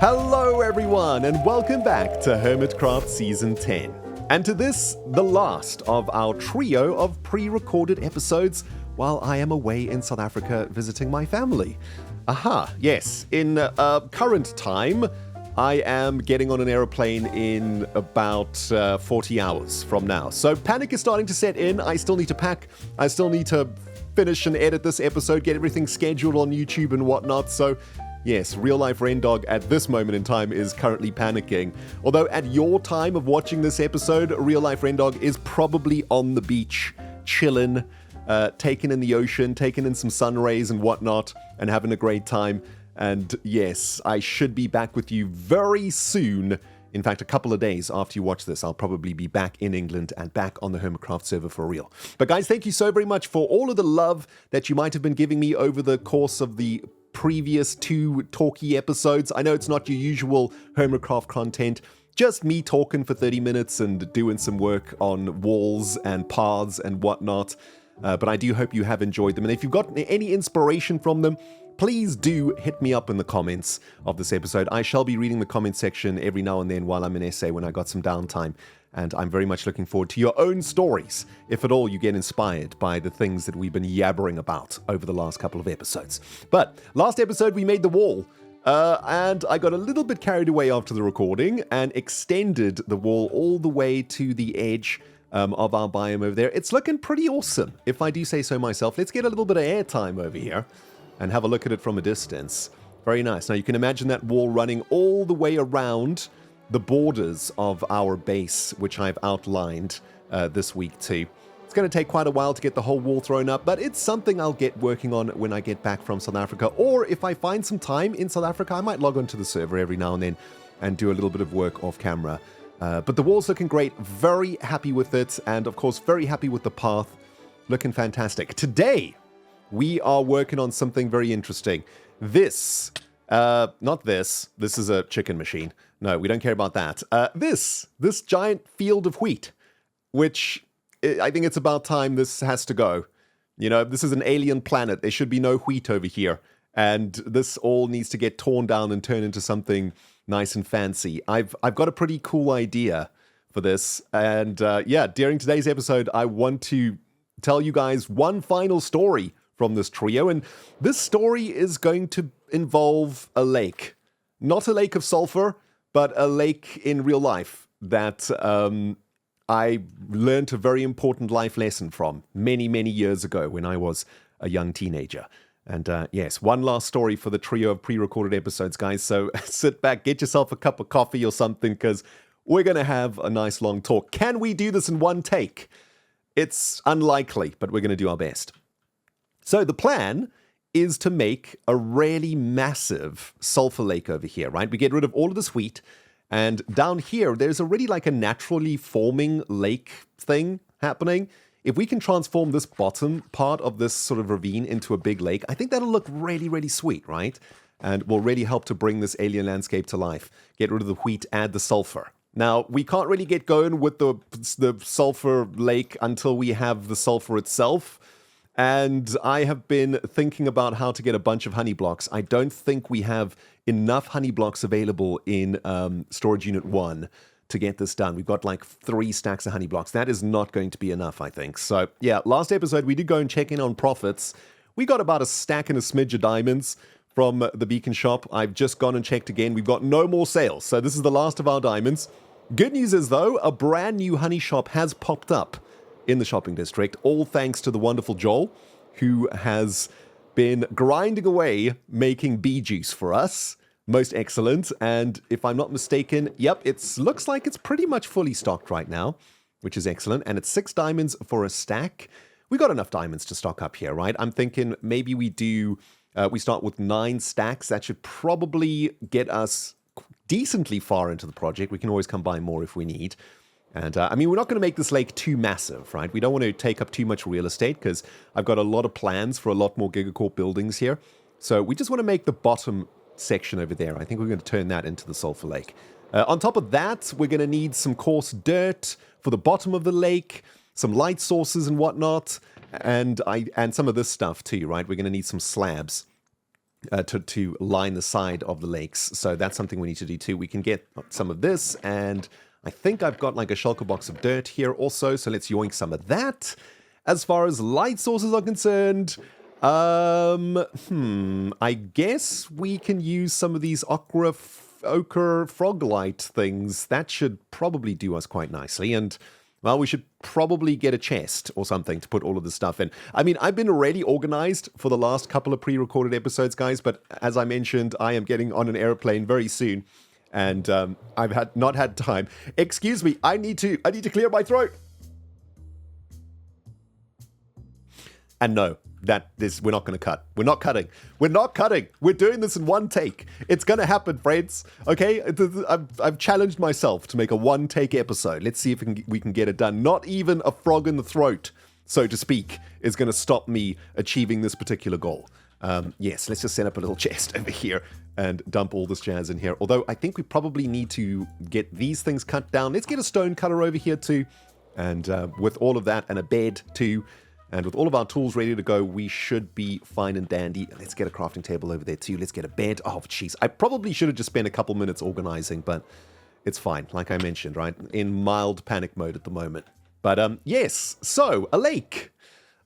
Hello everyone and welcome back to HermitCraft Season 10. And to this, the last of our trio of pre-recorded episodes while I am away in South Africa visiting my family. Yes, in current time, I am getting on an aeroplane in about 40 hours from now. So panic is starting to set in. I still need to pack. I still need to finish and edit this episode, get everything scheduled on YouTube and whatnot. So yes, real-life Rendog at this moment in time is currently panicking. Although at your time of watching this episode, real-life Rendog is probably on the beach, chilling, taking in the ocean, taking in some sun rays and whatnot, and having a great time. And yes, I should be back with you very soon. In fact, a couple of days after you watch this, I'll probably be back in England and back on the HermitCraft server for real. But guys, thank you so very much for all of the love that you might have been giving me over the course of the previous 2 talky episodes. I know it's not your usual HermitCraft content, just me talking for 30 minutes and doing some work on walls and paths and whatnot. But I do hope you have enjoyed them. And if you've got any inspiration from them, please do hit me up in the comments of this episode. I shall be reading the comment section every now and then while I'm in SA when I got some downtime. And I'm very much looking forward to your own stories, if at all you get inspired by the things that we've been yabbering about over the last couple of episodes. But last episode, we made the wall. And I got a little bit carried away after the recording and extended the wall all the way to the edge of our biome over there. It's looking pretty awesome, if I do say so myself. Let's get a little bit of airtime over here and have a look at it from a distance. Very nice. Now you can imagine that wall running all the way around the borders of our base, which I've outlined this week too. It's going to take quite a while to get the whole wall thrown up, but it's something I'll get working on when I get back from South Africa. Or if I find some time in South Africa, I might log onto the server every now and then and do a little bit of work off camera. But the wall's looking great. Very happy with it. And of course, very happy with the path. Looking fantastic. Today, we are working on something very interesting. This is a chicken machine. No, we don't care about that. This giant field of wheat, which I think it's about time this has to go. You know, this is an alien planet. There should be no wheat over here. And this all needs to get torn down and turned into something nice and fancy. I've got a pretty cool idea for this. And during today's episode, I want to tell you guys one final story from this trio. And this story is going to involve a lake. Not a lake of sulfur, but a lake in real life that I learned a very important life lesson from many, many years ago when I was a young teenager. And yes, one last story for the trio of pre-recorded episodes, guys. So sit back, get yourself a cup of coffee or something, because we're going to have a nice long talk. Can we do this in one take? It's unlikely, but we're going to do our best. So the plan is to make a really massive sulfur lake over here, right? We get rid of all of this wheat, and down here, there's already like a naturally forming lake thing happening. If we can transform this bottom part of this sort of ravine into a big lake, I think that'll look really, really sweet, right? And will really help to bring this alien landscape to life. Get rid of the wheat, add the sulfur. Now, we can't really get going with the sulfur lake until we have the sulfur itself. And I have been thinking about how to get a bunch of honey blocks. I don't think we have enough honey blocks available in storage unit 1 to get this done. We've got like 3 stacks of honey blocks. That is not going to be enough, I think. So yeah, last episode we did go and check in on profits. We got about a stack and a smidge of diamonds from the beacon shop. I've just gone and checked again. We've got no more sales. So this is the last of our diamonds. Good news is though, a brand new honey shop has popped up in the shopping district, all thanks to the wonderful Joel, who has been grinding away making bee juice for us. Most excellent. And if I'm not mistaken, yep, it looks like it's pretty much fully stocked right now, which is excellent. And it's 6 diamonds for a stack. We got enough diamonds to stock up here, right? I'm thinking maybe we start with 9 stacks. That should probably get us decently far into the project. We can always come by more if we need. And I mean, we're not going to make this lake too massive, right? We don't want to take up too much real estate because I've got a lot of plans for a lot more GIGACORP buildings here. So we just want to make the bottom section over there. I think we're going to turn that into the sulfur lake. On top of that, we're going to need some coarse dirt for the bottom of the lake, some light sources and whatnot, and some of this stuff too, right? We're going to need some slabs. to line the side of the lakes. So that's something we need to do too. We can get some of this, and I think I've got like a shulker box of dirt here also, so let's yoink some of that. As far as light sources are concerned, I guess we can use some of these ochre frog light things. That should probably do us quite nicely, and well, we should probably get a chest or something to put all of this stuff in. I mean, I've been already organized for the last couple of pre-recorded episodes, guys, but as I mentioned, I am getting on an airplane very soon, and I've not had time. Excuse me, I need to clear my throat. And no, we're not going to cut. We're not cutting. We're not cutting. We're doing this in one take. It's going to happen, friends. Okay? I've challenged myself to make a one-take episode. Let's see if we can get it done. Not even a frog in the throat, so to speak, is going to stop me achieving this particular goal. Yes, let's just set up a little chest over here and dump all this jazz in here. Although I think we probably need to get these things cut down. Let's get a stone cutter over here too. And with all of that and a bed too, and with all of our tools ready to go, we should be fine and dandy. Let's get a crafting table over there too. Let's get a bed. Oh, jeez. I probably should have just spent a couple minutes organizing, but it's fine. Like I mentioned, right? In mild panic mode at the moment. But yes, so a lake.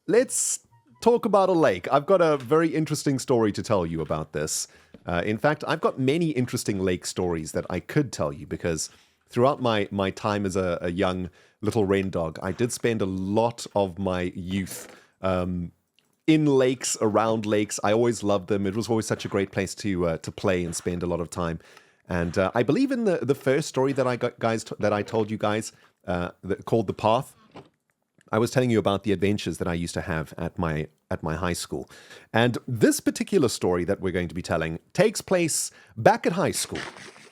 Let's talk about a lake. I've got a very interesting story to tell you about this. In fact, I've got many interesting lake stories that I could tell you because throughout my time as a young little Rendog, I did spend a lot of my youth in lakes, around lakes. I always loved them. It was always such a great place to play and spend a lot of time. And I believe in the first story that I told you guys, called The Path. I was telling you about the adventures that I used to have at my high school. And this particular story that we're going to be telling takes place back at high school.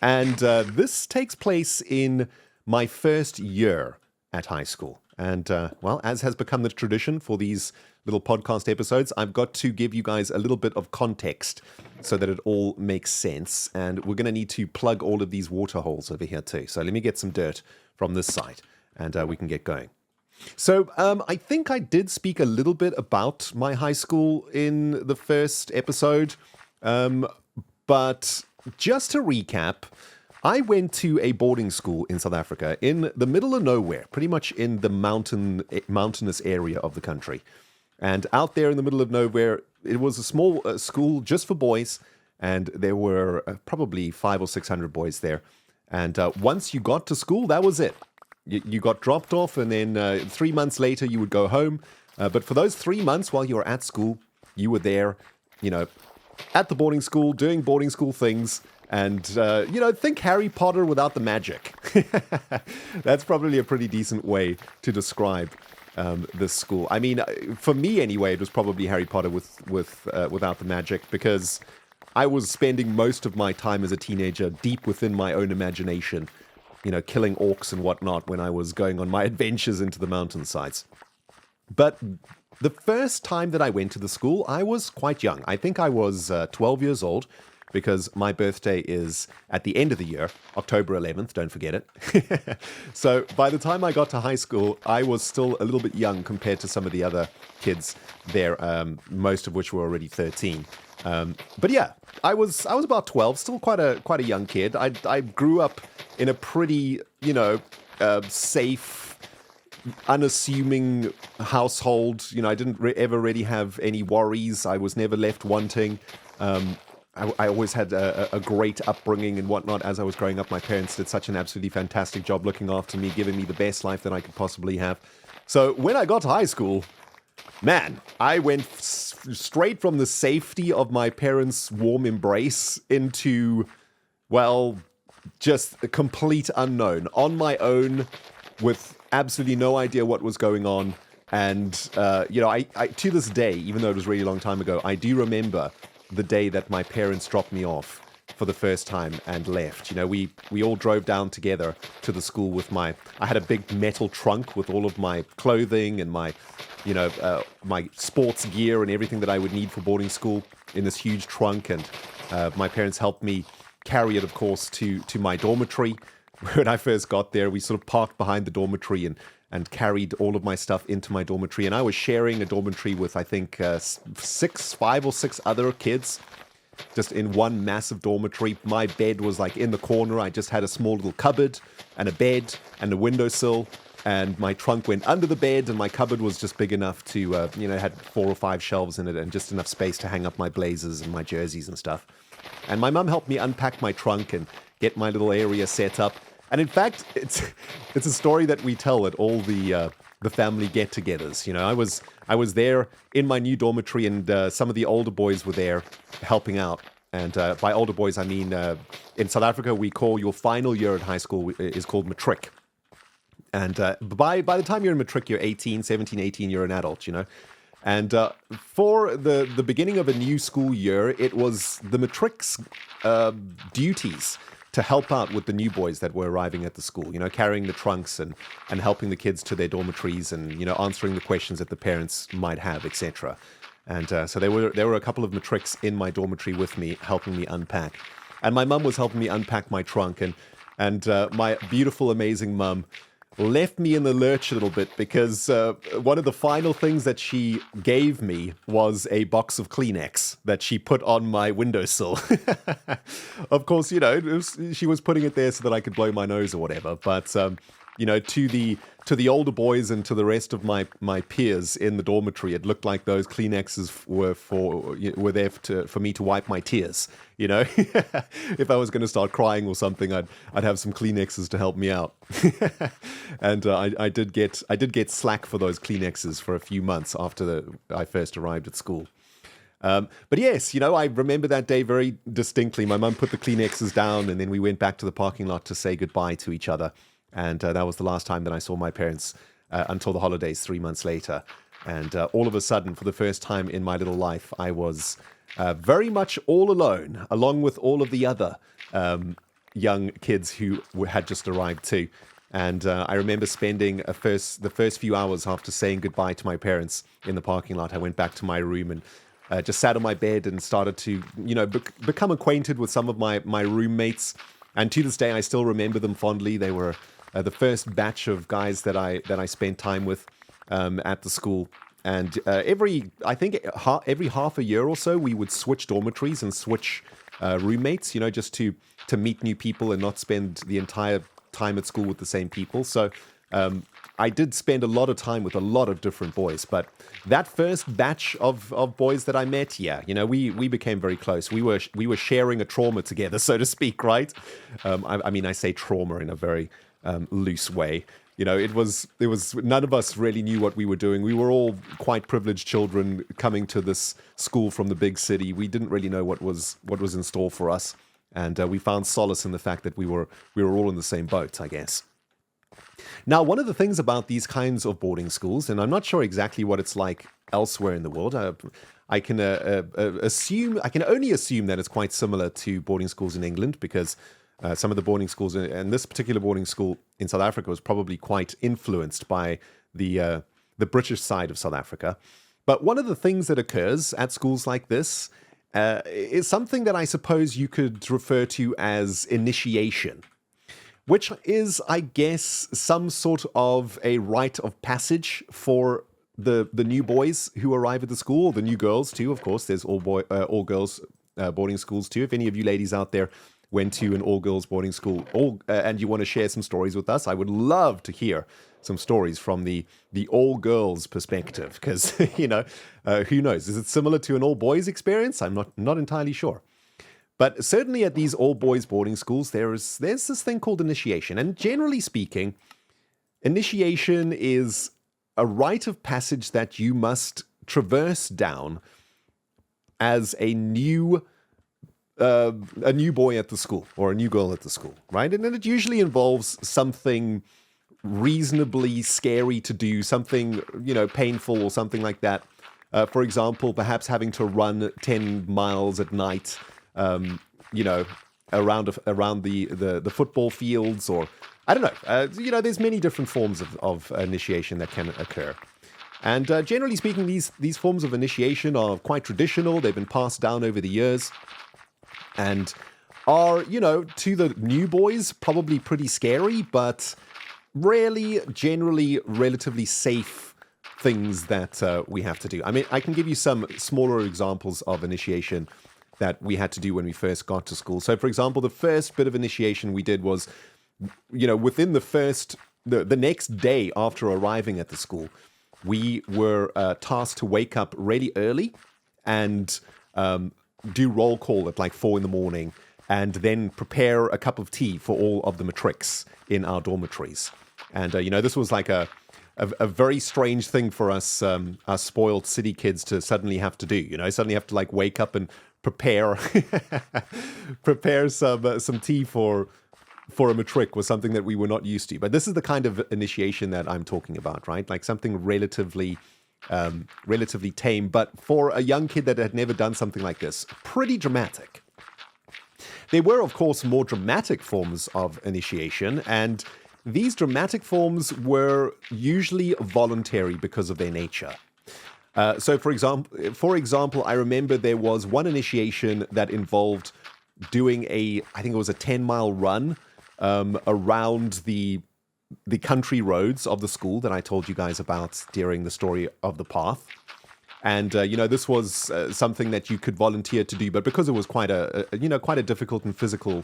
And this takes place in my first year at high school. And, well, as has become the tradition for these little podcast episodes, I've got to give you guys a little bit of context so that it all makes sense. And we're going to need to plug all of these water holes over here too. So let me get some dirt from this side and we can get going. So I think I did speak a little bit about my high school in the first episode. But just to recap, I went to a boarding school in South Africa in the middle of nowhere, pretty much in the mountainous area of the country. And out there in the middle of nowhere, it was a small school just for boys, and there were probably 500 or 600 boys there. And once you got to school, that was it. You got dropped off, and then 3 months later, you would go home. But for those 3 months while you were at school, you were there, at the boarding school, doing boarding school things. And, think Harry Potter without the magic. That's probably a pretty decent way to describe this school. I mean, for me anyway, it was probably Harry Potter without the magic, because I was spending most of my time as a teenager deep within my own imagination, killing orcs and whatnot when I was going on my adventures into the mountainsides. But the first time that I went to the school, I was quite young. I think I was 12 years old, because my birthday is at the end of the year, October 11th, don't forget it. So by the time I got to high school, I was still a little bit young compared to some of the other kids there, most of which were already 13. But yeah, I was about 12, still quite a young kid. I grew up in a pretty, safe, unassuming household. I didn't ever really have any worries. I was never left wanting. I always had a great upbringing and whatnot as I was growing up. My parents did such an absolutely fantastic job looking after me, giving me the best life that I could possibly have. So when I got to high school, man, I went straight from the safety of my parents' warm embrace into, well, just a complete unknown. On my own, with absolutely no idea what was going on. And, I to this day, even though it was a really long time ago, I do remember the day that my parents dropped me off for the first time and left. We all drove down together to the school with I had a big metal trunk with all of my clothing and my sports gear and everything that I would need for boarding school in this huge trunk. And my parents helped me carry it, of course, to my dormitory. When I first got there, we sort of parked behind the dormitory and carried all of my stuff into my dormitory. And I was sharing a dormitory with, I think, 5 or 6 other kids. just in one massive dormitory. My bed was like in the corner. I just had a small little cupboard and a bed and a windowsill. And my trunk went under the bed, and my cupboard was just big enough to, had 4 or 5 shelves in it and just enough space to hang up my blazers and my jerseys and stuff. And my mum helped me unpack my trunk and get my little area set up. And in fact, it's a story that we tell at all the family get-togethers. I was there in my new dormitory, and some of the older boys were there helping out. And by older boys, I mean, in South Africa, we call your final year at high school is called matric. And by the time you're in matric, you're 17, 18, you're an adult, And for the beginning of a new school year, it was the matric's duties to help out with the new boys that were arriving at the school, carrying the trunks and helping the kids to their dormitories and, answering the questions that the parents might have, etc. And so there were a couple of matrics in my dormitory with me, helping me unpack. And my mum was helping me unpack my trunk. And my beautiful, amazing mum left me in the lurch a little bit because one of the final things that she gave me was a box of Kleenex that she put on my windowsill. Of course, she was putting it there so that I could blow my nose or whatever. But, to the older boys and to the rest of my peers in the dormitory, it looked like those Kleenexes were there for me to wipe my tears. If I was going to start crying or something, I'd have some Kleenexes to help me out. And I did get slack for those Kleenexes for a few months after I first arrived at school. But yes, I remember that day very distinctly. My mum put the Kleenexes down, and then we went back to the parking lot to say goodbye to each other. And that was the last time that I saw my parents until the holidays 3 months later. And all of a sudden, for the first time in my little life, I was very much all alone, along with all of the other young kids who had just arrived too. And I remember spending the first few hours after saying goodbye to my parents in the parking lot. I went back to my room and just sat on my bed and started to, become acquainted with some of my roommates. And to this day, I still remember them fondly. They were the first batch of guys that I spent time with at the school. And every half a year or so, we would switch dormitories and switch roommates, just to meet new people and not spend the entire time at school with the same people. So I did spend a lot of time with a lot of different boys. But that first batch of boys that I met, we became very close. We were sharing a trauma together, so to speak, right? I say trauma in a very loose way. It was none of us really knew what we were doing. We were all quite privileged children coming to this school from the big city. We didn't really know what was in store for us, and we found solace in the fact that we were all in the same boat, I guess. Now, one of the things about these kinds of boarding schools, and I'm not sure exactly what it's like elsewhere in the world. I can only assume that it's quite similar to boarding schools in England, because some of the boarding schools, and this particular boarding school in South Africa was probably quite influenced by the British side of South Africa. But one of the things that occurs at schools like this is something that I suppose you could refer to as initiation, which is, I guess, some sort of a rite of passage for the new boys who arrive at the school, the new girls too, of course. There's all girls boarding schools too. If any of you ladies out there went to an all-girls boarding school, and you want to share some stories with us, I would love to hear some stories from the all-girls perspective, because, who knows? Is it similar to an all-boys experience? I'm not entirely sure. But certainly at these all-boys boarding schools, there's this thing called initiation. And generally speaking, initiation is a rite of passage that you must traverse down as a new boy at the school, or a new girl at the school, right? And then it usually involves something reasonably scary to do, something, painful or something like that. For example, perhaps having to run 10 miles at night, around the football fields, or I don't know. There's many different forms of initiation that can occur. And generally speaking, these forms of initiation are quite traditional. They've been passed down over the years, and are, to the new boys, probably pretty scary, but really, generally, relatively safe things that we have to do. I mean, I can give you some smaller examples of initiation that we had to do when we first got to school. So, for example, the first bit of initiation we did was, within the next day after arriving at the school, we were tasked to wake up really early and do roll call at like 4 in the morning, and then prepare a cup of tea for all of the matrics in our dormitories. And, this was like a very strange thing for us spoiled city kids to suddenly have to do. Suddenly have to like wake up and prepare some tea for a matric was something that we were not used to. But this is the kind of initiation that I'm talking about, right? Like something relatively tame, but for a young kid that had never done something like this, pretty dramatic. There were, of course, more dramatic forms of initiation, and these dramatic forms were usually voluntary because of their nature. So, for example, I remember there was one initiation that involved doing I think it was a 10-mile run around the country roads of the school that I told you guys about during the story of the path. And, this was something that you could volunteer to do, but because it was quite a difficult and physical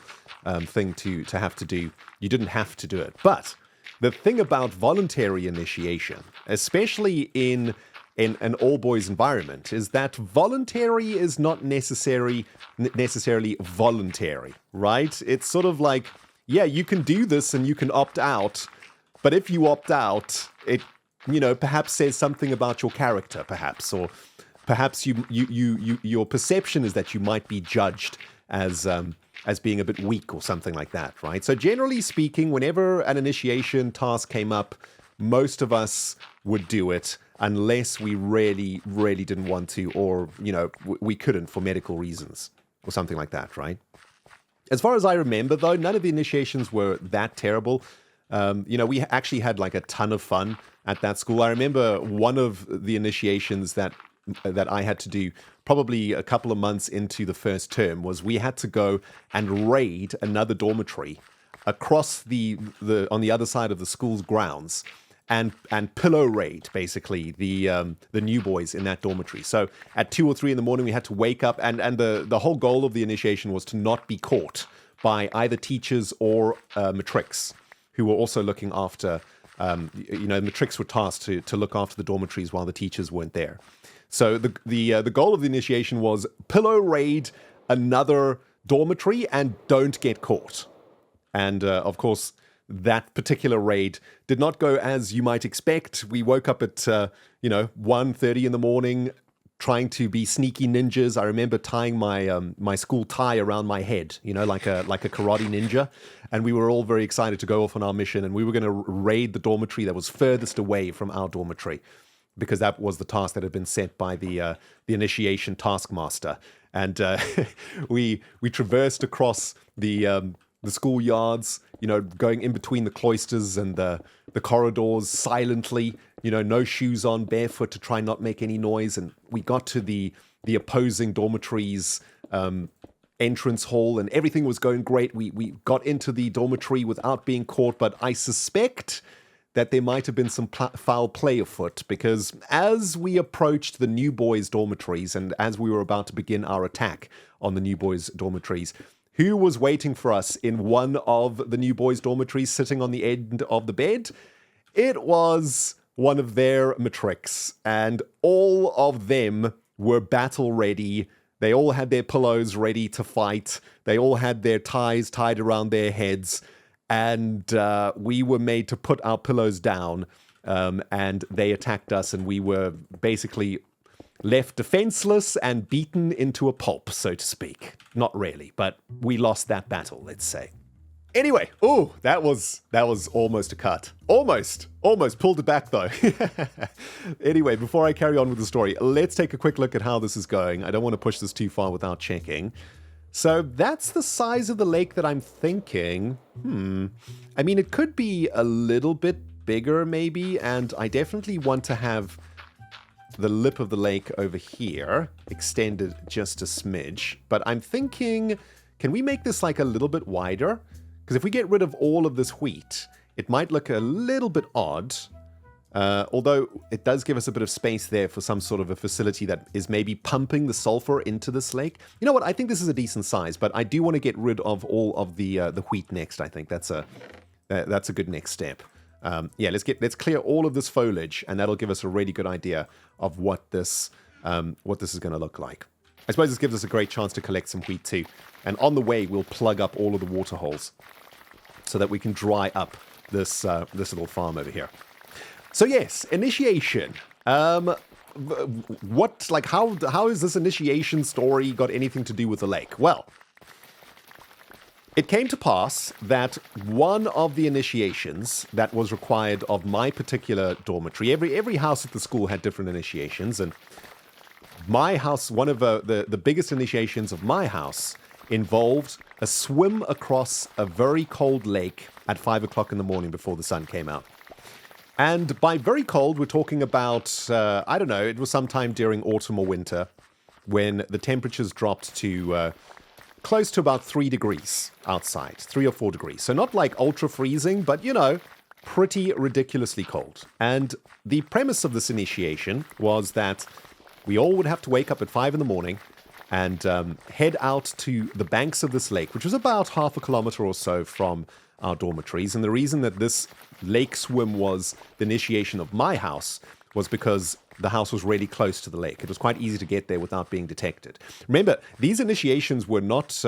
thing to have to do, you didn't have to do it. But the thing about voluntary initiation, especially in an all-boys environment, is that voluntary is not necessarily voluntary, right? It's sort of like, yeah, you can do this and you can opt out, but if you opt out, it perhaps says something about your character, perhaps, or perhaps your perception is that you might be judged as being a bit weak or something like that, right? So generally speaking, whenever an initiation task came up, most of us would do it unless we really, really didn't want to, or, we couldn't for medical reasons or something like that, right? As far as I remember, though, none of the initiations were that terrible. We actually had like a ton of fun at that school. I remember one of the initiations that I had to do probably a couple of months into the first term was we had to go and raid another dormitory across on the other side of the school's grounds and pillow raid basically the new boys in that dormitory. So at 2 or 3 in the morning we had to wake up, and the whole goal of the initiation was to not be caught by either teachers or matrics who were also looking after, matrics were tasked to look after the dormitories while the teachers weren't there. So the goal of the initiation was pillow raid another dormitory and don't get caught. And of course, that particular raid did not go as you might expect. We woke up at 1:30 in the morning, trying to be sneaky ninjas. I remember tying my school tie around my head, like a karate ninja. And we were all very excited to go off on our mission. And we were going to raid the dormitory that was furthest away from our dormitory, because that was the task that had been set by the initiation taskmaster. And we traversed across the schoolyards, going in between the cloisters and the corridors silently, no shoes on, barefoot to try not make any noise. And we got to the opposing dormitories entrance hall, and everything was going great. We got into the dormitory without being caught, but I suspect that there might have been some foul play afoot, because as we approached the new boys' dormitories and as we were about to begin our attack on the new boys' dormitories, who was waiting for us in one of the new boys' dormitories sitting on the end of the bed? It was one of their matrics, and all of them were battle ready. They all had their pillows ready to fight. They all had their ties tied around their heads, and we were made to put our pillows down, and they attacked us, and we were basically left defenseless and beaten into a pulp, so to speak. Not really, but we lost that battle, let's say. Anyway, that was almost a cut. Almost pulled it back though. Anyway, before I carry on with the story, let's take a quick look at how this is going. I don't want to push this too far without checking. So that's the size of the lake that I'm thinking. I mean, it could be a little bit bigger maybe, and I definitely want to have the lip of the lake over here extended just a smidge. But I'm thinking, can we make this like a little bit wider? Because if we get rid of all of this wheat, it might look a little bit odd. Although it does give us a bit of space there for some sort of a facility that is maybe pumping the sulfur into this lake. You know what? I think this is a decent size, but I do want to get rid of all of the wheat next. I think that's a good next step. Yeah, let's clear all of this foliage, and that'll give us a really good idea of what this is going to look like. I suppose this gives us a great chance to collect some wheat too. And on the way, we'll plug up all of the water holes so that we can dry up this little farm over here. So yes, initiation. How has this initiation story got anything to do with the lake? Well, it came to pass that one of the initiations that was required of my particular dormitory, every house at the school had different initiations, and my house, one of the biggest initiations of my house involved a swim across a very cold lake at 5 o'clock in the morning before the sun came out. And by very cold, we're talking about, I don't know, it was sometime during autumn or winter when the temperatures dropped to close to about 3 degrees outside, 3 or 4 degrees. So not like ultra freezing, but, pretty ridiculously cold. And the premise of this initiation was that we all would have to wake up at 5 in the morning and head out to the banks of this lake, which was about half a kilometer or so from our dormitories. And the reason that this lake swim was the initiation of my house was because the house was really close to the lake. It was quite easy to get there without being detected. Remember, these initiations were not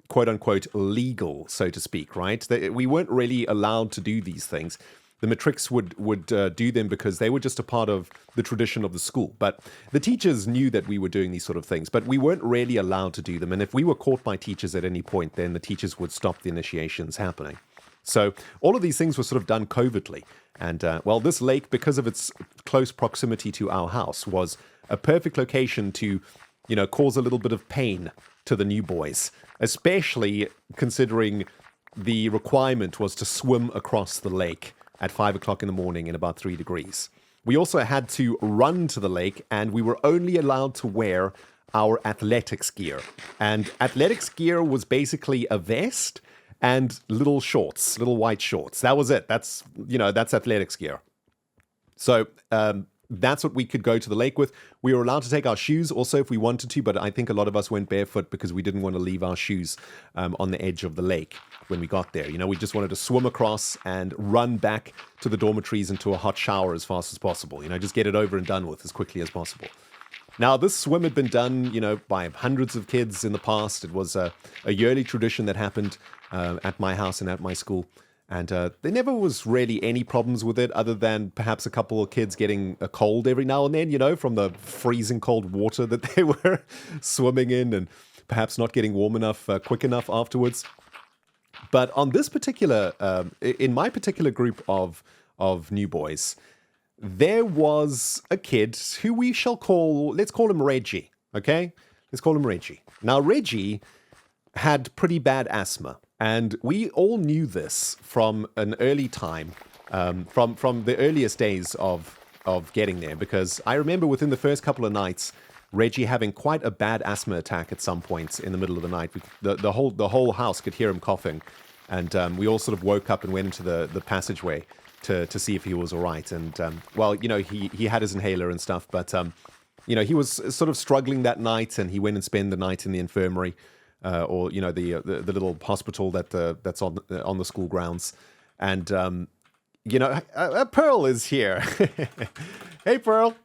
quote-unquote legal, so to speak, right? We weren't really allowed to do these things. The matrics would do them because they were just a part of the tradition of the school. But the teachers knew that we were doing these sort of things, but we weren't really allowed to do them. And if we were caught by teachers at any point, then the teachers would stop the initiations happening. So all of these things were sort of done covertly. And, this lake, because of its close proximity to our house, was a perfect location to, cause a little bit of pain to the new boys, especially considering the requirement was to swim across the lake at 5 o'clock in the morning in about 3 degrees. We also had to run to the lake, and we were only allowed to wear our athletics gear. And athletics gear was basically a vest and little shorts, little white shorts. That was it. That's athletics gear. So that's what we could go to the lake with. We were allowed to take our shoes also if we wanted to, but I think a lot of us went barefoot because we didn't want to leave our shoes on the edge of the lake when we got there. We just wanted to swim across and run back to the dormitories into a hot shower as fast as possible. Just get it over and done with as quickly as possible. Now, this swim had been done, by hundreds of kids in the past. It was a yearly tradition that happened at my house and at my school. And there never was really any problems with it other than perhaps a couple of kids getting a cold every now and then, from the freezing cold water that they were swimming in and perhaps not getting warm enough quick enough afterwards. But on this particular, in my particular group of new boys, there was a kid who let's call him Reggie, okay? Let's call him Reggie. Now, Reggie had pretty bad asthma, and we all knew this from an early time, from the earliest days of getting there, because I remember within the first couple of nights, Reggie having quite a bad asthma attack at some points in the middle of the night. The whole house could hear him coughing, and we all sort of woke up and went into the passageway to see if he was all right. And, he had his inhaler and stuff, but, he was sort of struggling that night, and he went and spent the night in the infirmary, or, the little hospital that's on the school grounds. And, Pearl is here. Hey, Pearl.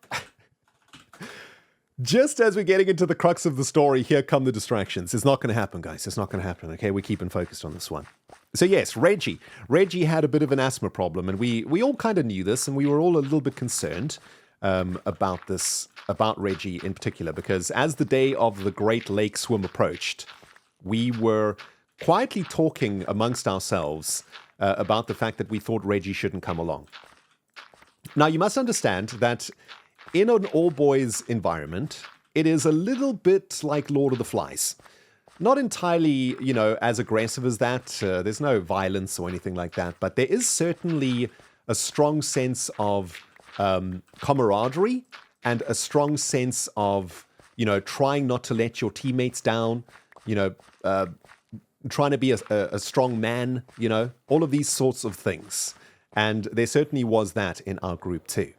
Just as we're getting into the crux of the story, here come the distractions. It's not going to happen, guys. It's not going to happen, okay? We're keeping focused on this one. So yes, Reggie. Reggie had a bit of an asthma problem, and we all kind of knew this, and we were all a little bit concerned about Reggie in particular, because as the day of the Great Lake Swim approached, we were quietly talking amongst ourselves about the fact that we thought Reggie shouldn't come along. Now, you must understand that in an all-boys environment, it is a little bit like Lord of the Flies. Not entirely, as aggressive as that. There's no violence or anything like that. But there is certainly a strong sense of camaraderie and a strong sense of, trying not to let your teammates down, trying to be a strong man, all of these sorts of things. And there certainly was that in our group too.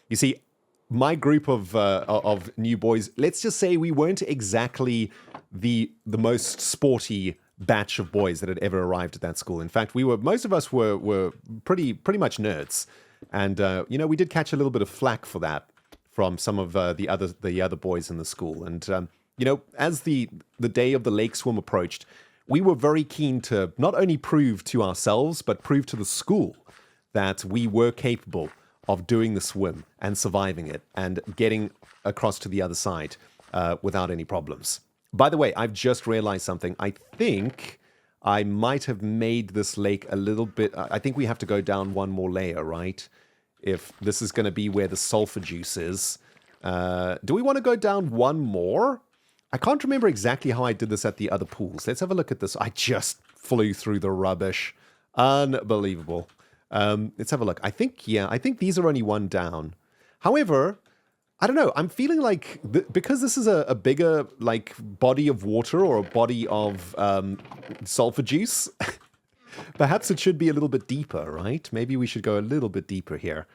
You see, my group of new boys, let's just say we weren't exactly the most sporty batch of boys that had ever arrived at that school. In fact, most of us were pretty much nerds. And, we did catch a little bit of flack for that from some of the other boys in the school. And, as the day of the lake swim approached, we were very keen to not only prove to ourselves, but prove to the school that we were capable of doing the swim and surviving it and getting across to the other side without any problems. By the way, I've just realized something. I think I might have made this lake a little bit... I think we have to go down one more layer, right? If this is going to be where the sulfur juice is. Do we want to go down one more? I can't remember exactly how I did this at the other pools. Let's have a look at this. I just flew through the rubbish. Unbelievable. Let's have a look. I think these are only one down. However, I don't know. I'm feeling like because this is a bigger body of water or a body of sulfur juice, perhaps it should be a little bit deeper, right? Maybe we should go a little bit deeper here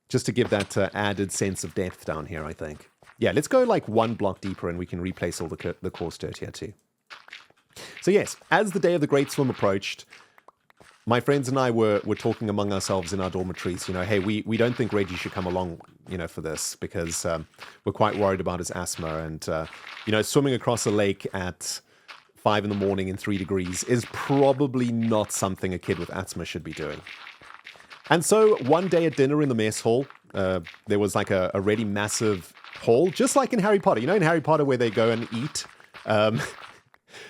just to give that added sense of depth down here, I think. Yeah, let's go one block deeper and we can replace all the coarse dirt here too. So yes, as the day of the Great Swim approached, my friends and I were talking among ourselves in our dormitories, hey, we don't think Reggie should come along, for this because we're quite worried about his asthma. And, swimming across a lake at 5 in the morning in 3 degrees is probably not something a kid with asthma should be doing. And so one day at dinner in the mess hall, there was a really massive hall, just like in Harry Potter. In Harry Potter where they go and eat,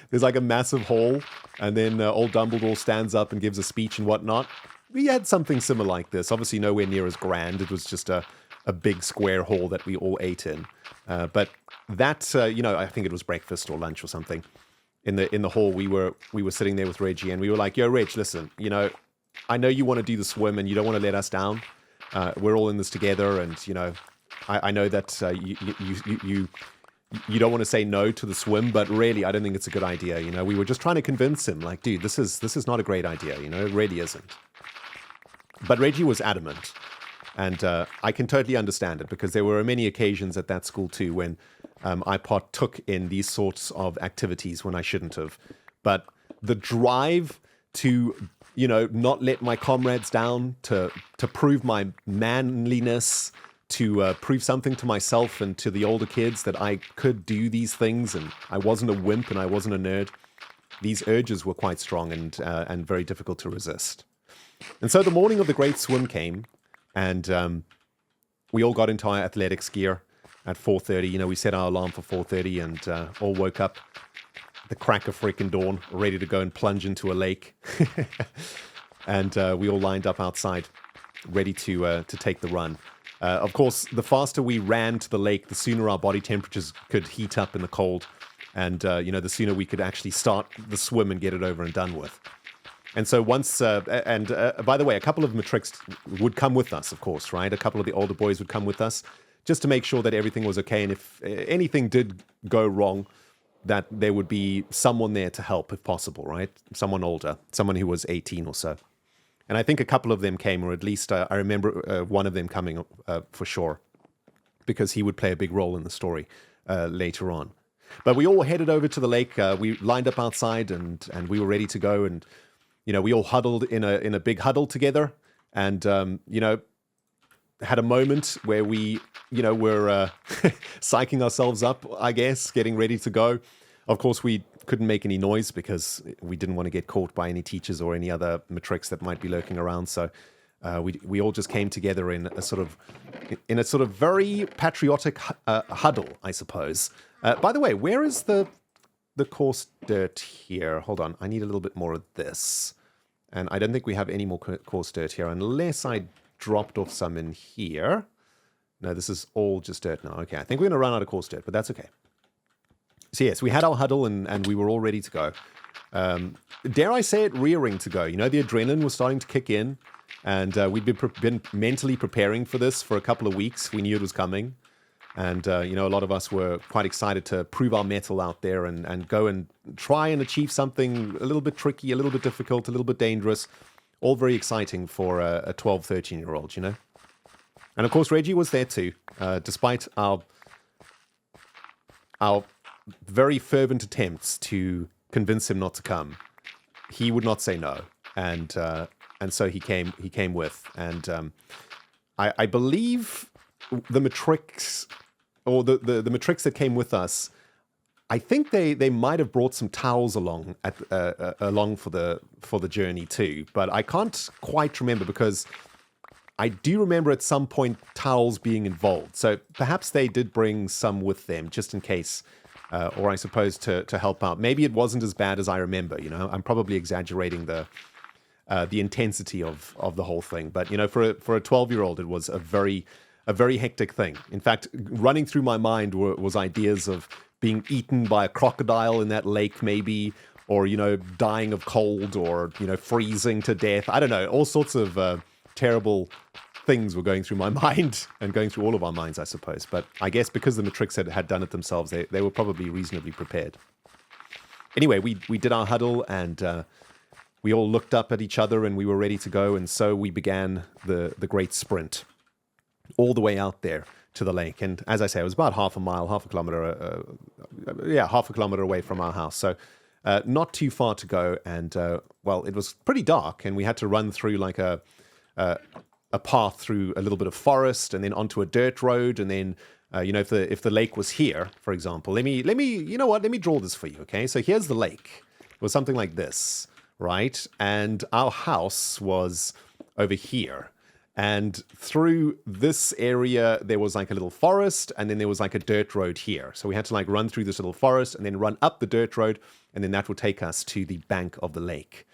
there's a massive hall. And then old Dumbledore stands up and gives a speech and whatnot. We had something similar like this. Obviously nowhere near as grand. It was just a big square hall that we all ate in. But that, I think it was breakfast or lunch or something. In the hall, we were sitting there with Reggie and we were like, yo, Reg, listen, I know you want to do the swim and you don't want to let us down. We're all in this together and, I know that you don't want to say no to the swim, but really, I don't think it's a good idea. We were just trying to convince him, dude, this is not a great idea. It really isn't. But Reggie was adamant, and I can totally understand it because there were many occasions at that school too when I partook in these sorts of activities when I shouldn't have. But the drive to, not let my comrades down, to prove my manliness, to prove something to myself and to the older kids that I could do these things and I wasn't a wimp and I wasn't a nerd. These urges were quite strong and very difficult to resist. And so the morning of the Great Swim came and we all got into our athletics gear at 4:30. We set our alarm for 4:30 and all woke up at the crack of freaking dawn, ready to go and plunge into a lake. And we all lined up outside, ready to take the run. Of course, the faster we ran to the lake, the sooner our body temperatures could heat up in the cold. And, the sooner we could actually start the swim and get it over and done with. And so once, by the way, a couple of matrix would come with us, of course, right? A couple of the older boys would come with us just to make sure that everything was okay. And if anything did go wrong, that there would be someone there to help if possible, right? Someone older, someone who was 18 or so. And I think a couple of them came, or at least I remember one of them coming for sure, because he would play a big role in the story later on. But we all headed over to the lake. We lined up outside, and we were ready to go. And we all huddled in a big huddle together, and had a moment where we were psyching ourselves up, I guess, getting ready to go. Of course, we couldn't make any noise because we didn't want to get caught by any teachers or any other matrix that might be lurking around. So we all just came together in a sort of very patriotic huddle, I suppose. By the way, where is the coarse dirt here? Hold on, I need a little bit more of this. And I don't think we have any more coarse dirt here unless I dropped off some in here. No, this is all just dirt now. Okay, I think we're going to run out of coarse dirt, but that's okay. So yes, we had our huddle and we were all ready to go. Dare I say it, rearing to go. The adrenaline was starting to kick in, and we'd been mentally preparing for this for a couple of weeks. We knew it was coming, and a lot of us were quite excited to prove our mettle out there and go and try and achieve something a little bit tricky, a little bit difficult, a little bit dangerous, All very exciting for a 12, 13-year-old, you know? And of course, Reggie was there too, despite our very fervent attempts to convince him not to come. He would not say no, and so he came with, and I believe the Matrix, or the Matrix that came with us, I think they might have brought some towels along for the journey too, but I can't quite remember, because I do remember at some point towels being involved. So perhaps they did bring some with them just in case, or I suppose to help out. Maybe it wasn't as bad as I remember. You know, I'm probably exaggerating the intensity of the whole thing. But you know, for a 12-year-old, it was a very hectic thing. In fact, running through my mind was ideas of being eaten by a crocodile in that lake, maybe, or you know, dying of cold, or you know, freezing to death. I don't know, all sorts of terrible things were going through my mind, and going through all of our minds, I suppose. But I guess because the Matrix had done it themselves, they were probably reasonably prepared. Anyway, we did our huddle, and we all looked up at each other, and we were ready to go. And so we began the great sprint all the way out there to the lake. And as I say, it was about half a kilometer away from our house. So not too far to go. And well, it was pretty dark, and we had to run through like a path through a little bit of forest, and then onto a dirt road, and then you know, if the lake was here, for example, let me you know what, let me draw this for you. Okay, so here's the lake. It was something like this, right? And our house was over here, and through this area there was like a little forest, and then there was like a dirt road here. So we had to like run through this little forest, and then run up the dirt road, and then that would take us to the bank of the lake.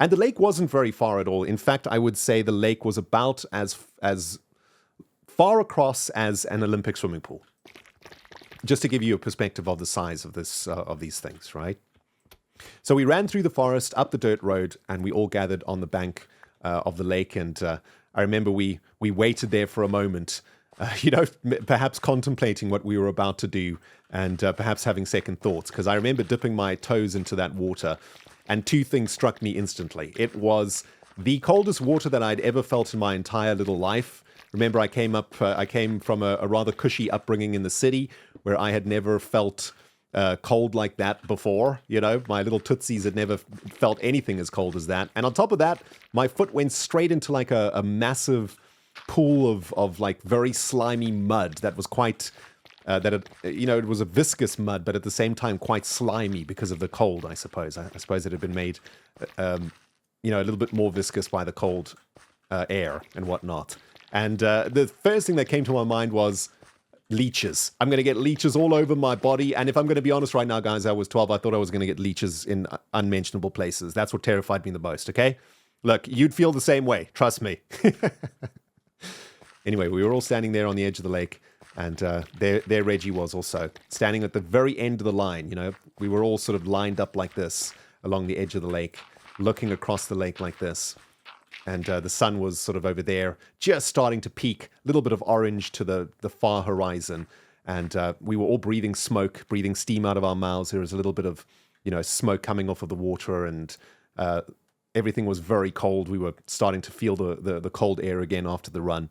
And the lake wasn't very far at all. In fact, I would say the lake was about as far across as an Olympic swimming pool. Just to give you a perspective of the size of these things, right? So we ran through the forest, up the dirt road, and we all gathered on the bank of the lake. And I remember we waited there for a moment, you know, perhaps contemplating what we were about to do, and perhaps having second thoughts. Because I remember dipping my toes into that water, and two things struck me instantly. It was the coldest water that I'd ever felt in my entire little life. Remember, I came from a rather cushy upbringing in the city, where I had never felt cold like that before. You know, my little tootsies had never felt anything as cold as that. And on top of that, my foot went straight into like a massive pool of like very slimy mud that was quite... it was a viscous mud, but at the same time quite slimy because of the cold, I suppose. I suppose it had been made, a little bit more viscous by the cold air and whatnot. And the first thing that came to my mind was leeches. I'm going to get leeches all over my body. And if I'm going to be honest right now, guys, I was 12. I thought I was going to get leeches in unmentionable places. That's what terrified me the most, okay? Look, you'd feel the same way. Trust me. Anyway, we were all standing there on the edge of the lake. And there Reggie was also, standing at the very end of the line. You know, we were all sort of lined up like this along the edge of the lake, looking across the lake like this. And the sun was sort of over there, just starting to peak, a little bit of orange to the far horizon. And we were all breathing smoke, breathing steam out of our mouths. There was a little bit of, you know, smoke coming off of the water, and everything was very cold. We were starting to feel the cold air again after the run.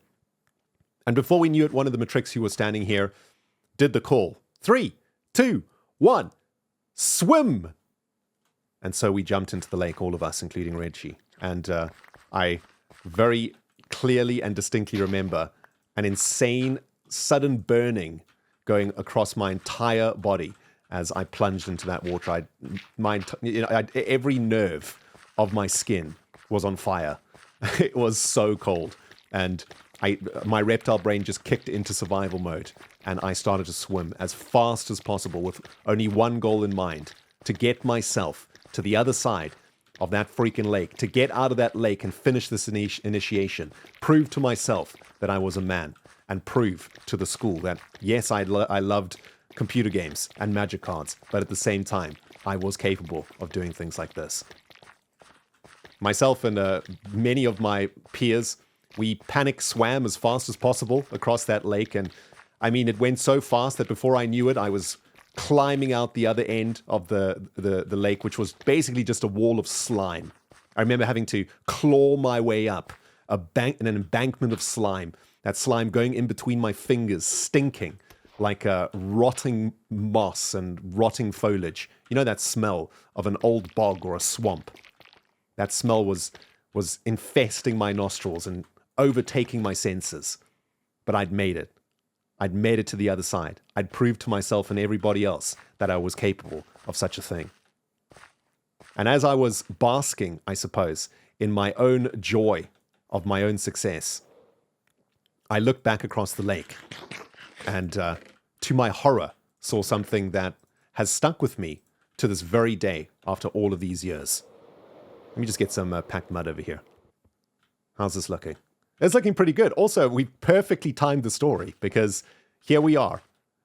And before we knew it, one of the Matrix who was standing here did the call. 3, 2, 1, swim! And so we jumped into the lake, all of us, including Reggie. And I very clearly and distinctly remember an insane, sudden burning going across my entire body as I plunged into that water. Every nerve of my skin was on fire. It was so cold. And my reptile brain just kicked into survival mode, and I started to swim as fast as possible with only one goal in mind: to get myself to the other side of that freaking lake, to get out of that lake and finish this initiation, prove to myself that I was a man, and prove to the school that, yes, I loved computer games and magic cards, but at the same time, I was capable of doing things like this. Myself and many of my peers, we panic swam as fast as possible across that lake, and I mean, it went so fast that before I knew it, I was climbing out the other end of the lake, which was basically just a wall of slime. I remember having to claw my way up in an embankment of slime. That slime going in between my fingers, stinking like rotting moss and rotting foliage. You know that smell of an old bog or a swamp? That smell was infesting my nostrils and overtaking my senses. But I'd made it. I'd made it to the other side. I'd proved to myself and everybody else that I was capable of such a thing. And as I was basking, I suppose, in my own joy of my own success, I looked back across the lake and, to my horror, saw something that has stuck with me to this very day after all of these years. Let me just get some packed mud over here. How's this looking? It's looking pretty good. Also, we perfectly timed the story because here we are.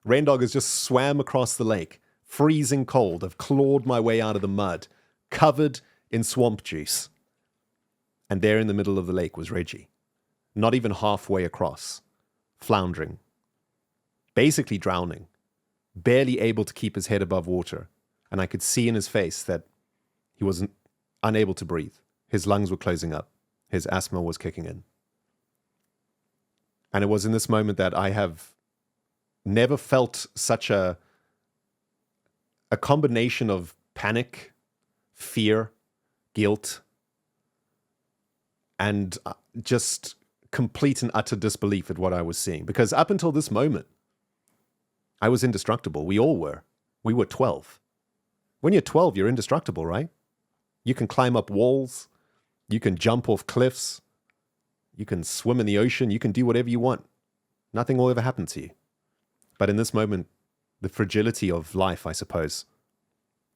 Rendog has just swam across the lake, freezing cold. I've clawed my way out of the mud, covered in swamp juice. And there in the middle of the lake was Reggie, not even halfway across, floundering, basically drowning, barely able to keep his head above water. And I could see in his face that he was unable to breathe. His lungs were closing up. His asthma was kicking in. And it was in this moment that I have never felt such a combination of panic, fear, guilt, and just complete and utter disbelief at what I was seeing. Because up until this moment, I was indestructible. We all were. We were 12. When you're 12, you're indestructible, right? You can climb up walls. You can jump off cliffs. You can swim in the ocean. You can do whatever you want. Nothing will ever happen to you. But in this moment, the fragility of life, I suppose,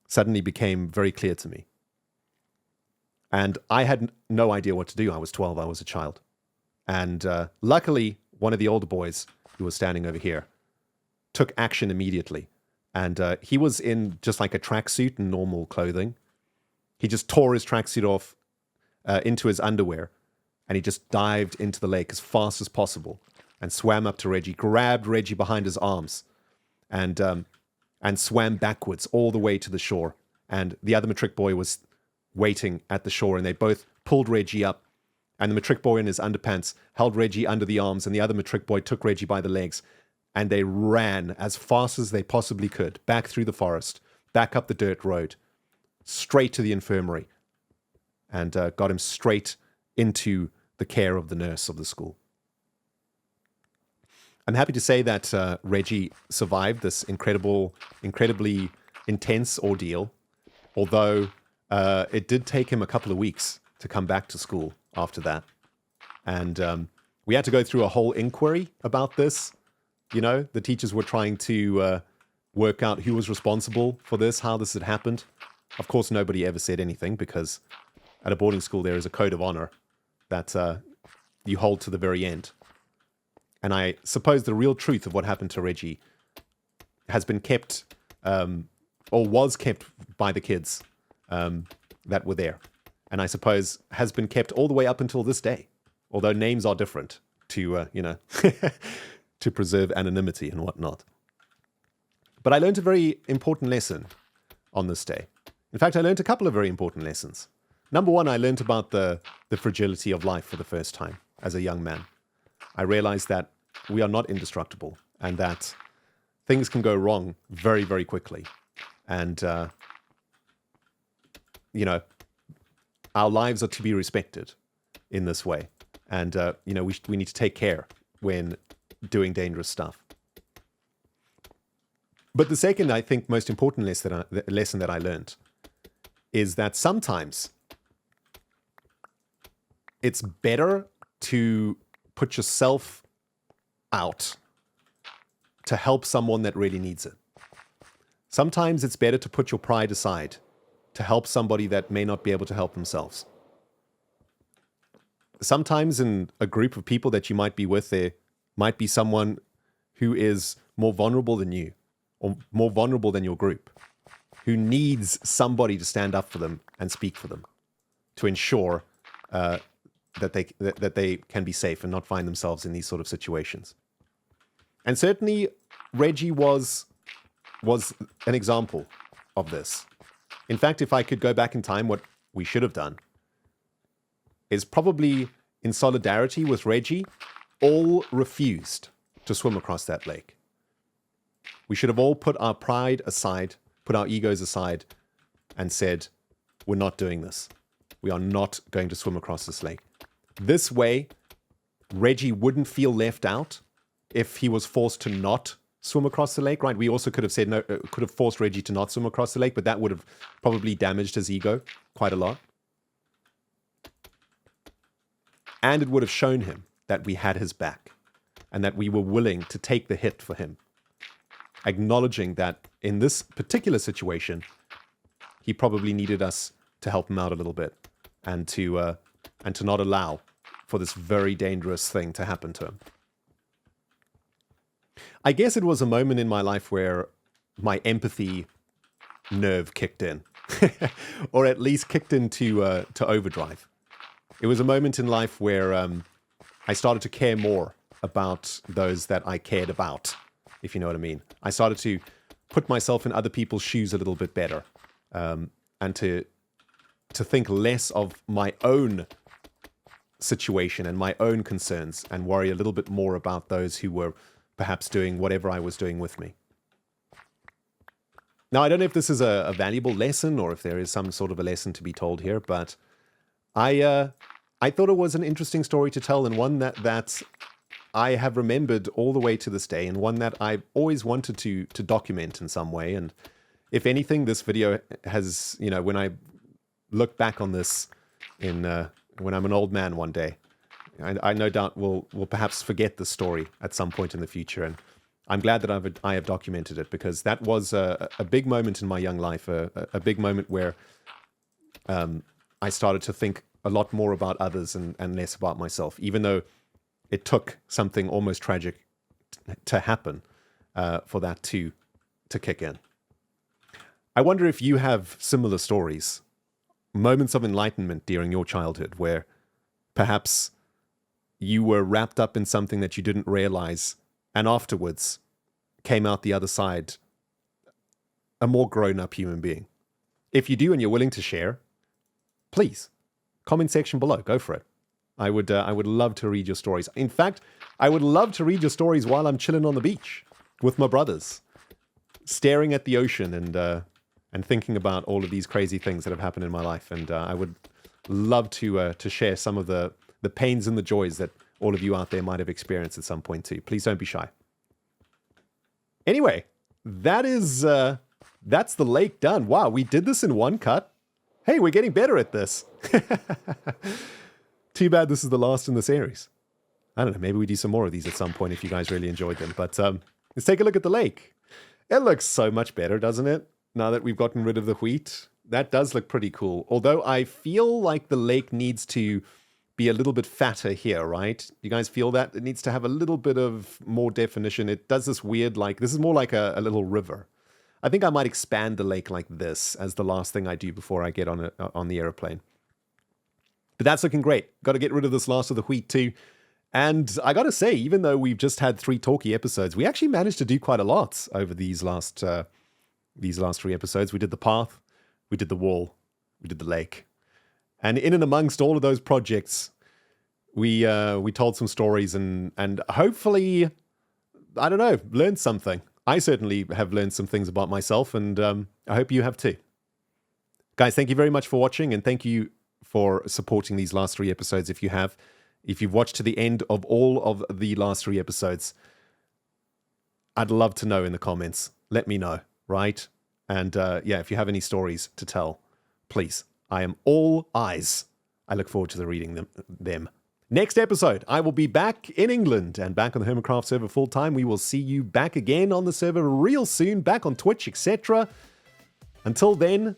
suddenly became very clear to me. And I had no idea what to do. I was 12. I was a child. And luckily, one of the older boys who was standing over here took action immediately. And he was in just like a tracksuit and normal clothing. He just tore his tracksuit off into his underwear. And he just dived into the lake as fast as possible and swam up to Reggie, grabbed Reggie behind his arms, and swam backwards all the way to the shore. And the other matric boy was waiting at the shore, and they both pulled Reggie up. And the matric boy in his underpants held Reggie under the arms, and the other matric boy took Reggie by the legs. And they ran as fast as they possibly could, back through the forest, back up the dirt road, straight to the infirmary, and got him straight into the care of the nurse of the school. I'm happy to say that Reggie survived this incredibly intense ordeal, although it did take him a couple of weeks to come back to school after that. And we had to go through a whole inquiry about this. You know, the teachers were trying to work out who was responsible for this, how this had happened. Of course, nobody ever said anything because at a boarding school there is a code of honor that you hold to the very end. And I suppose the real truth of what happened to Reggie has been kept, or was kept by the kids that were there. And I suppose has been kept all the way up until this day. Although names are different to, to preserve anonymity and whatnot. But I learned a very important lesson on this day. In fact, I learned a couple of very important lessons. Number one, I learned about the fragility of life for the first time as a young man. I realized that we are not indestructible and that things can go wrong very, very quickly. And, our lives are to be respected in this way. And, we need to take care when doing dangerous stuff. But the second, I think, most important lesson that I learned is that sometimes it's better to put yourself out to help someone that really needs it. Sometimes it's better to put your pride aside to help somebody that may not be able to help themselves. Sometimes in a group of people that you might be with, there might be someone who is more vulnerable than you, or more vulnerable than your group, who needs somebody to stand up for them and speak for them, to ensure that they can be safe and not find themselves in these sort of situations. And certainly Reggie was an example of this. In fact, if I could go back in time, what we should have done is probably in solidarity with Reggie, all refused to swim across that lake. We should have all put our pride aside, put our egos aside, and said, we're not doing this. We are not going to swim across this lake. This way, Reggie wouldn't feel left out if he was forced to not swim across the lake, right? We also could have said no, could have forced Reggie to not swim across the lake, but that would have probably damaged his ego quite a lot. And it would have shown him that we had his back and that we were willing to take the hit for him, acknowledging that in this particular situation, he probably needed us to help him out a little bit and to not allow for this very dangerous thing to happen to him. I guess it was a moment in my life where my empathy nerve kicked in, or at least kicked into to overdrive. It was a moment in life where I started to care more about those that I cared about, if you know what I mean. I started to put myself in other people's shoes a little bit better, and to think less of my own situation and my own concerns and worry a little bit more about those who were perhaps doing whatever I was doing with me. Now, I don't know if this is a valuable lesson or if there is some sort of a lesson to be told here, but I thought it was an interesting story to tell, and one that I have remembered all the way to this day, and one that I always wanted to document in some way. And if anything, this video has, you know, when I look back on this when I'm an old man one day, I no doubt will perhaps forget the story at some point in the future. And I'm glad that I have documented it, because that was a big moment in my young life, a big moment where I started to think a lot more about others and less about myself, even though it took something almost tragic to happen for that to kick in. I wonder if you have similar stories, moments of enlightenment during your childhood where perhaps you were wrapped up in something that you didn't realize, and afterwards came out the other side a more grown-up human being. If you do and you're willing to share, please, comment section below, go for it. I would love to read your stories. In fact, I would love to read your stories while I'm chilling on the beach with my brothers, staring at the ocean and thinking about all of these crazy things that have happened in my life. And I would love to share some of the pains and the joys that all of you out there might have experienced at some point too. Please don't be shy. Anyway, that's the lake done. Wow, we did this in one cut. Hey, we're getting better at this. Too bad this is the last in the series. I don't know, maybe we do some more of these at some point if you guys really enjoyed them. But let's take a look at the lake. It looks so much better, doesn't it? Now that we've gotten rid of the wheat. That does look pretty cool. Although I feel like the lake needs to be a little bit fatter here, right? You guys feel that? It needs to have a little bit of more definition. It does this weird, like, this is more like a little river. I think I might expand the lake like this as the last thing I do before I get on the airplane. But that's looking great. Got to get rid of this last of the wheat too. And I got to say, even though we've just had 3 talky episodes, we actually managed to do quite a lot over these last 3 episodes. We did the path, we did the wall, we did the lake. And in and amongst all of those projects, we told some stories and hopefully, I don't know, learned something. I certainly have learned some things about myself, and I hope you have too. Guys, thank you very much for watching, and thank you for supporting these last 3 episodes if you have. If you've watched to the end of all of the last 3 episodes, I'd love to know in the comments. Let me know, right? And yeah, if you have any stories to tell, please. I am all eyes. I look forward to reading them. Next episode, I will be back in England and back on the HermitCraft server full time. We will see you back again on the server real soon, back on Twitch, etc. Until then,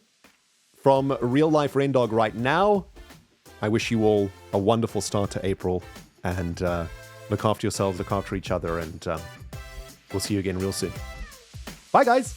from real life Rendog right now, I wish you all a wonderful start to April, and look after yourselves, look after each other, and we'll see you again real soon. Bye, guys.